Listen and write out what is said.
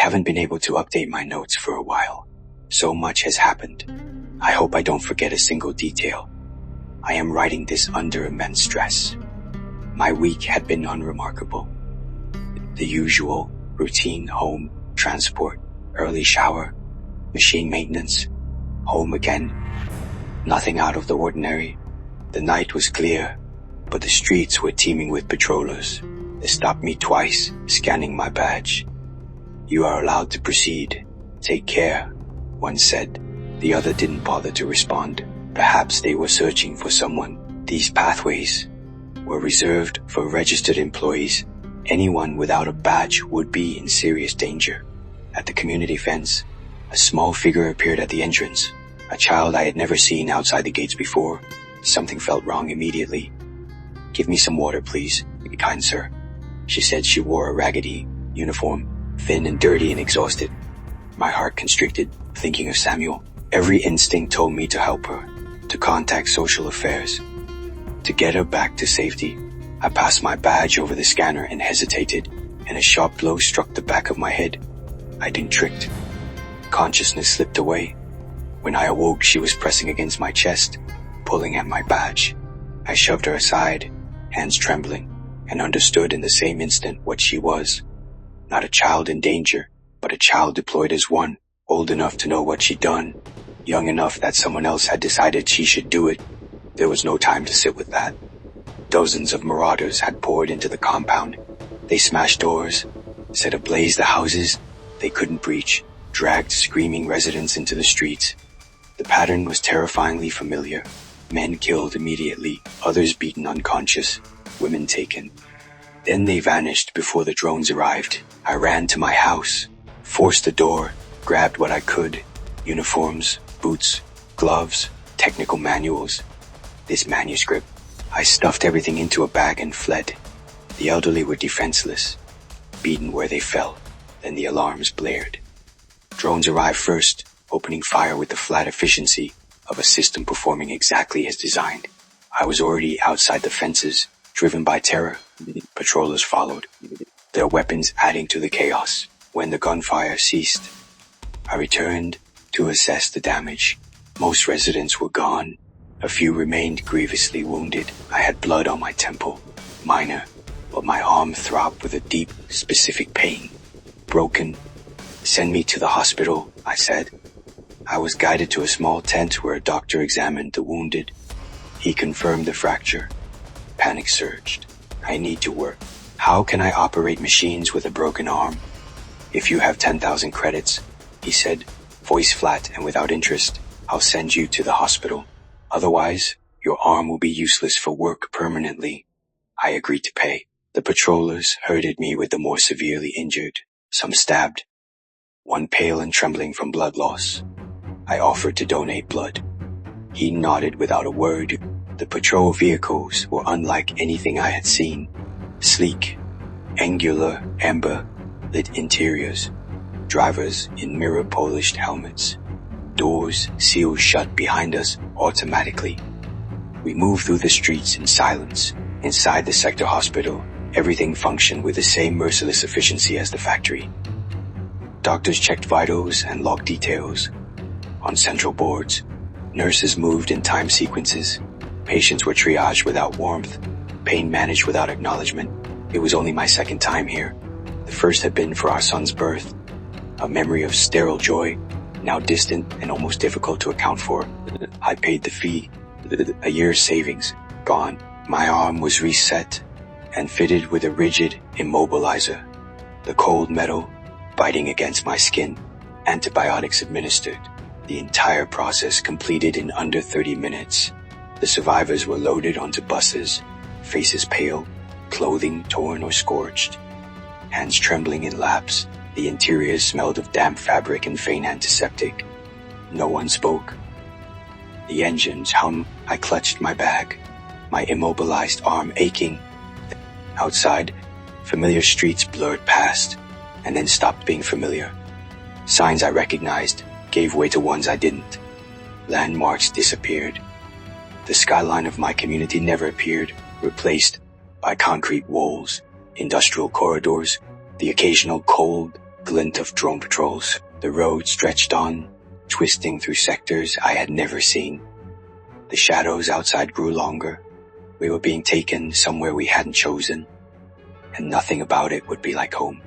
haven't been able to update my notes for a while. So much has happened. I hope I don't forget a single detail. I am writing this under immense stress. My week had been unremarkable. The usual routine: home, transport, early shower, machine maintenance, home again. Nothing out of the ordinary. The night was clear, but the streets were teeming with patrollers. They stopped me twice, scanning my badge. "You are allowed to proceed. Take care," one said. The other didn't bother to respond. Perhaps they were searching for someone. These pathways were reserved for registered employees. Anyone without a badge would be in serious danger. At the community fence, a small figure appeared at the entrance. A child I had never seen outside the gates before. Something felt wrong immediately. "Give me some water, please, kind sir." She said she wore a raggedy uniform, thin and dirty and exhausted. My heart constricted, thinking of Samuel. Every instinct told me to help her, to contact social affairs, to get her back to safety. I passed my badge over the scanner and hesitated, and a sharp blow struck the back of my head. I'd been tricked. Consciousness slipped away. When I awoke, she was pressing against my chest, pulling at my badge. I shoved her aside, hands trembling, and understood in the same instant what she was. Not a child in danger, but a child deployed as one, old enough to know what she'd done, young enough that someone else had decided she should do it. There was no time to sit with that. Dozens of marauders had poured into the compound. They smashed doors, set ablaze the houses they couldn't breach, dragged screaming residents into the streets. The pattern was terrifyingly familiar. Men killed immediately, others beaten unconscious, women taken. Then they vanished before the drones arrived. I ran to my house, forced the door, grabbed what I could: uniforms, boots, gloves, technical manuals, this manuscript. I stuffed everything into a bag and fled. The elderly were defenseless, beaten where they fell. Then the alarms blared. Drones arrived first, opening fire with the flat efficiency of a system performing exactly as designed. I was already outside the fences, driven by terror. Patrollers followed, their weapons adding to the chaos. When the gunfire ceased, I returned to assess the damage. Most residents were gone. A few remained grievously wounded. I had blood on my temple, minor, but my arm throbbed with a deep, specific pain. "Broken. Send me to the hospital," I said. I was guided to a small tent where a doctor examined the wounded. He confirmed the fracture. Panic surged. "I need to work. How can I operate machines with a broken arm?" "If you have 10,000 credits," he said, voice flat and without interest, "I'll send you to the hospital. Otherwise, your arm will be useless for work permanently." I agreed to pay. The patrollers herded me with the more severely injured, some stabbed, one pale and trembling from blood loss. I offered to donate blood. He nodded without a word. The patrol vehicles were unlike anything I had seen. Sleek, angular, amber-lit interiors, drivers in mirror-polished helmets. Doors sealed shut behind us automatically. We moved through the streets in silence. Inside the sector hospital, everything functioned with the same merciless efficiency as the factory. Doctors checked vitals and logged details. On central boards, nurses moved in time sequences. Patients were triaged without warmth, pain managed without acknowledgement. It was only my second time here. The first had been for our son's birth, a memory of sterile joy, now distant and almost difficult to account for. I paid the fee, a year's savings, gone. My arm was reset and fitted with a rigid immobilizer. The cold metal biting against my skin, antibiotics administered. The entire process completed in under 30 minutes. The survivors were loaded onto buses, faces pale, clothing torn or scorched, hands trembling in laps. The interiors smelled of damp fabric and faint antiseptic. No one spoke. The engines hummed. I clutched my bag, my immobilized arm aching. Outside, familiar streets blurred past, and then stopped being familiar. Signs I recognized gave way to ones I didn't. Landmarks disappeared. The skyline of my community never appeared, replaced by concrete walls, industrial corridors, the occasional cold, glint of drone patrols. The road stretched on, twisting through sectors I had never seen. The shadows outside grew longer. We were being taken somewhere we hadn't chosen, and nothing about it would be like home.